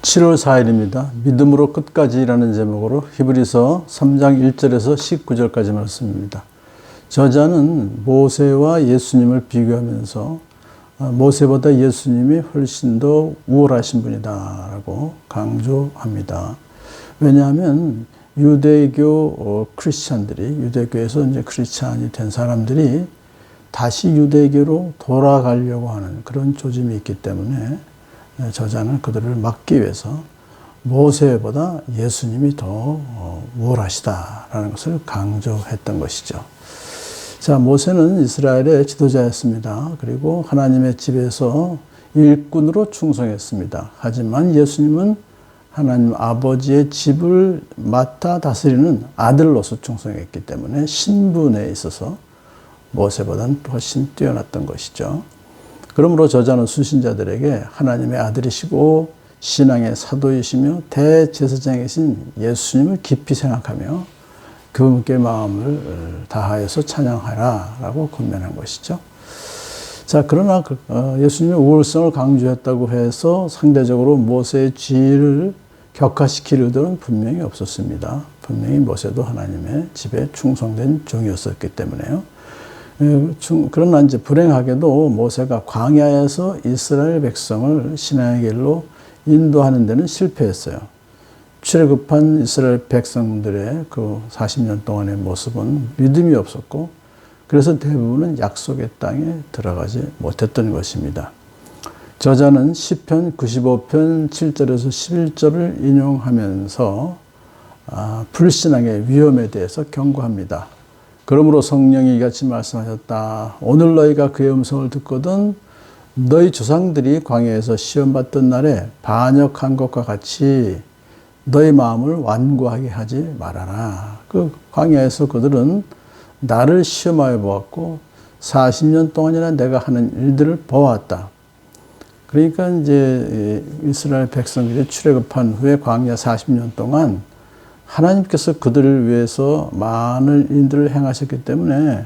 7월 4일입니다. 믿음으로 끝까지라는 제목으로 히브리서 3장 1절에서 19절까지 말씀입니다. 저자는 모세와 예수님을 비교하면서 모세보다 예수님이 훨씬 더 우월하신 분이다라고 강조합니다. 왜냐하면 유대교 크리스찬들이, 유대교에서 이제 크리스찬이 된 사람들이 다시 유대교로 돌아가려고 하는 그런 조짐이 있기 때문에 저자는 그들을 막기 위해서 모세보다 예수님이 더 우월하시다라는 것을 강조했던 것이죠. 자, 모세는 이스라엘의 지도자였습니다. 그리고 하나님의 집에서 일꾼으로 충성했습니다. 하지만 예수님은 하나님 아버지의 집을 맡아 다스리는 아들로서 충성했기 때문에 신분에 있어서 모세보다는 훨씬 뛰어났던 것이죠. 그러므로 저자는 수신자들에게 하나님의 아들이시고 신앙의 사도이시며 대제사장이신 예수님을 깊이 생각하며 그분께 마음을 다하여서 찬양하라 라고 권면한 것이죠. 자, 그러나 예수님의 우월성을 강조했다고 해서 상대적으로 모세의 지위를 격화시킬 의도는 분명히 없었습니다. 분명히 모세도 하나님의 집에 충성된 종이었었기 때문에요. 그러나 이제 불행하게도 모세가 광야에서 이스라엘 백성을 신앙의 길로 인도하는 데는 실패했어요. 출애굽한 이스라엘 백성들의 그 40년 동안의 모습은 믿음이 없었고, 그래서 대부분은 약속의 땅에 들어가지 못했던 것입니다. 저자는 시편 95편 7절에서 11절을 인용하면서 불신앙의 위험에 대해서 경고합니다. 그러므로 성령이 이같이 말씀하셨다. 오늘 너희가 그의 음성을 듣거든 너희 조상들이 광야에서 시험받던 날에 반역한 것과 같이 너희 마음을 완고하게 하지 말아라. 그 광야에서 그들은 나를 시험하여 보았고 40년 동안이나 내가 하는 일들을 보았다. 그러니까 이제 이스라엘 백성들이 출애굽한 후에 광야 40년 동안 하나님께서 그들을 위해서 많은 일들을 행하셨기 때문에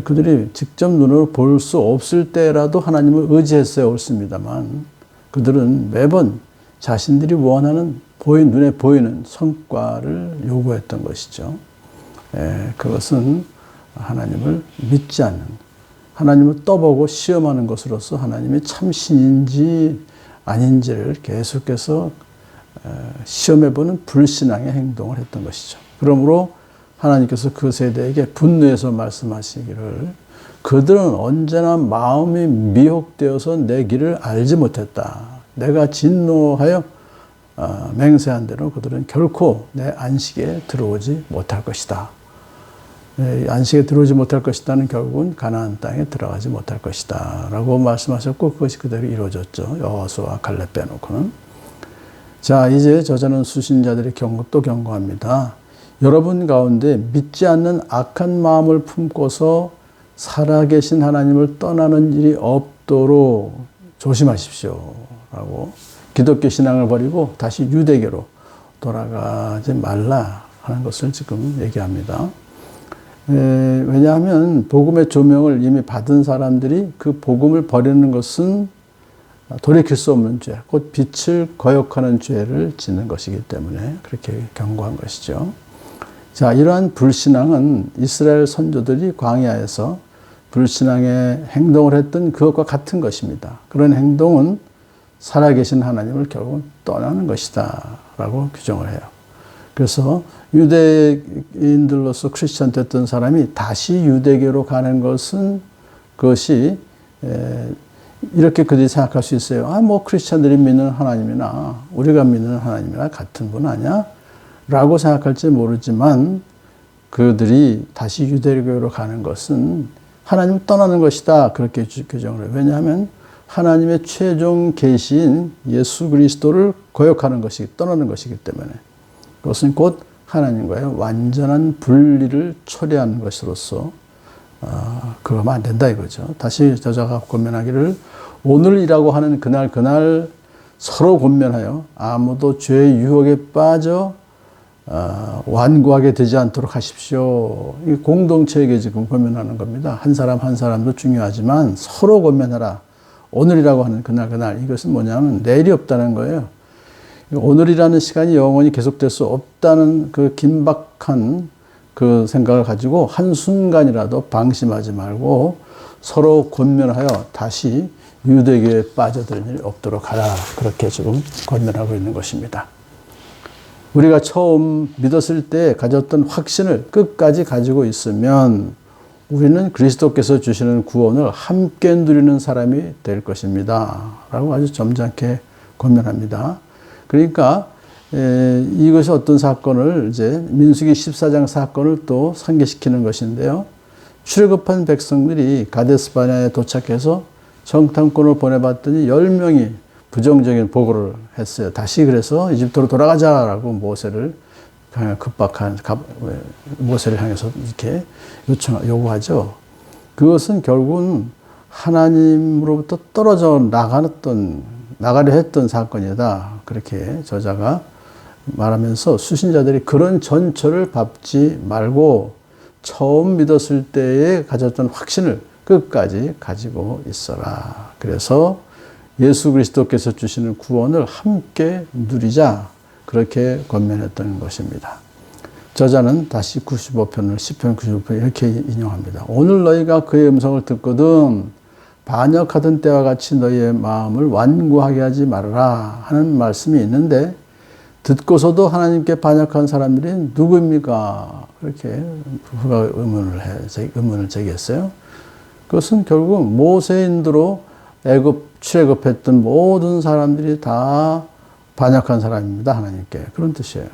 그들이 직접 눈으로 볼 수 없을 때라도 하나님을 의지했어야 옳습니다만 그들은 매번 자신들이 원하는 눈에 보이는 성과를 요구했던 것이죠. 그것은 하나님을 믿지 않는, 하나님을 떠보고 시험하는 것으로서 하나님이 참신인지 아닌지를 계속해서 시험해보는 불신앙의 행동을 했던 것이죠. 그러므로 하나님께서 그 세대에게 분노해서 말씀하시기를 그들은 언제나 마음이 미혹되어서 내 길을 알지 못했다. 내가 진노하여 맹세한 대로 그들은 결코 내 안식에 들어오지 못할 것이다. 안식에 들어오지 못할 것이다는 결국은 가나안 땅에 들어가지 못할 것이다 라고 말씀하셨고 그것이 그대로 이루어졌죠. 여호수아와 갈렙 빼놓고는. 자, 이제 저자는 수신자들의 또 경고합니다. 여러분 가운데 믿지 않는 악한 마음을 품고서 살아계신 하나님을 떠나는 일이 없도록 조심하십시오 라고 기독교 신앙을 버리고 다시 유대교로 돌아가지 말라 하는 것을 지금 얘기합니다. 왜냐하면 복음의 조명을 이미 받은 사람들이 그 복음을 버리는 것은 돌이킬 수 없는 죄, 곧 빛을 거역하는 죄를 짓는 것이기 때문에 그렇게 경고한 것이죠. 자, 이러한 불신앙은 이스라엘 선조들이 광야에서 불신앙의 행동을 했던 그것과 같은 것입니다. 그런 행동은 살아계신 하나님을 결국 떠나는 것이다 라고 규정을 해요. 그래서 유대인들로서 크리스찬 됐던 사람이 다시 유대교로 가는 것은 그것이 이렇게 그들이 생각할 수 있어요. 뭐 크리스찬들이 믿는 하나님이나 우리가 믿는 하나님이나 같은 분 아니야? 라고 생각할지 모르지만 그들이 다시 유대교로 가는 것은 하나님을 떠나는 것이다. 그렇게 규정을 해요. 왜냐하면 하나님의 최종 계시인 예수 그리스도를 거역하는 것이 떠나는 것이기 때문에 그것은 곧 하나님과의 완전한 분리를 초래하는 것으로서 그러면 안 된다 이거죠. 다시 저자가 권면하기를 오늘이라고 하는 그날 서로 권면하여 아무도 죄의 유혹에 빠져 완고하게 되지 않도록 하십시오. 이 공동체에게 지금 권면하는 겁니다. 한 사람 한 사람도 중요하지만 서로 권면하라. 오늘이라고 하는 그날 이것은 뭐냐면 내일이 없다는 거예요. 오늘이라는 시간이 영원히 계속될 수 없다는 그 긴박한 그 생각을 가지고 한순간이라도 방심하지 말고 서로 권면하여 다시 유대교에 빠져들 일이 없도록 하라. 그렇게 지금 권면하고 있는 것입니다. 우리가 처음 믿었을 때 가졌던 확신을 끝까지 가지고 있으면 우리는 그리스도께서 주시는 구원을 함께 누리는 사람이 될 것입니다. 라고 아주 점잖게 권면합니다. 그러니까 이것이 어떤 사건을 이제 민수기 14장 사건을 또 상기시키는 것인데요. 출애굽한 백성들이 가데스 바네아에 도착해서 정탐꾼을 보내봤더니 10명이 부정적인 보고를 했어요. 다시 그래서 이집트로 돌아가자라고 모세를 급박한 모세를 향해서 이렇게 요구하죠. 그것은 결국은 하나님으로부터 떨어져 나가려 했던 사건이다. 그렇게 저자가 말하면서 수신자들이 그런 전철을 밟지 말고 처음 믿었을 때에 가졌던 확신을 끝까지 가지고 있어라. 그래서 예수 그리스도께서 주시는 구원을 함께 누리자. 그렇게 권면했던 것입니다. 저자는 다시 95편을 10편 95편 이렇게 인용합니다. 오늘 너희가 그의 음성을 듣거든 반역하던 때와 같이 너희의 마음을 완고하게 하지 말아라 하는 말씀이 있는데 듣고서도 하나님께 반역한 사람들이 누구입니까? 그렇게 부부가 의문을 제기했어요. 그것은 결국 모세 인도로 출애굽했던 모든 사람들이 다 반역한 사람입니다. 하나님께. 그런 뜻이에요.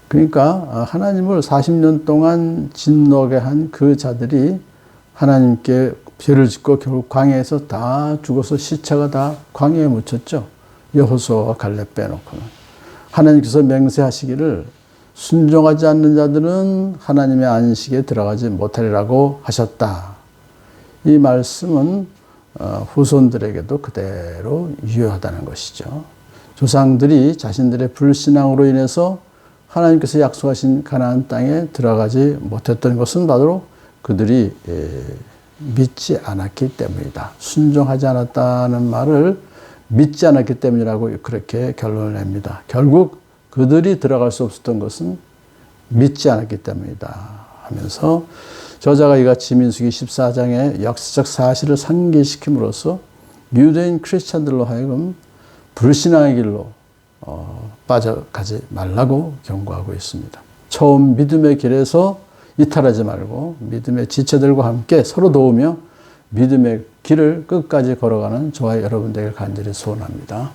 그러니까 하나님을 40년 동안 진노하게 한 그 자들이 하나님께 죄를 짓고 결국 광야에서 다 죽어서 시체가 다 광야에 묻혔죠. 여호수아와 갈렙 빼놓고는. 하나님께서 맹세하시기를 순종하지 않는 자들은 하나님의 안식에 들어가지 못하리라고 하셨다. 이 말씀은 후손들에게도 그대로 유효하다는 것이죠. 조상들이 자신들의 불신앙으로 인해서 하나님께서 약속하신 가나안 땅에 들어가지 못했던 것은 바로 그들이 믿지 않았기 때문이다. 순종하지 않았다는 말을 믿지 않았기 때문이라고 그렇게 결론을 냅니다. 결국 그들이 들어갈 수 없었던 것은 믿지 않았기 때문이다 하면서 저자가 이같이 민수기 14장의 역사적 사실을 상기시킴으로써 유대인 크리스찬들로 하여금 불신앙의 길로 빠져가지 말라고 경고하고 있습니다. 처음 믿음의 길에서 이탈하지 말고 믿음의 지체들과 함께 서로 도우며 믿음의 길을 끝까지 걸어가는 저와 여러분 되길 간절히 소원합니다.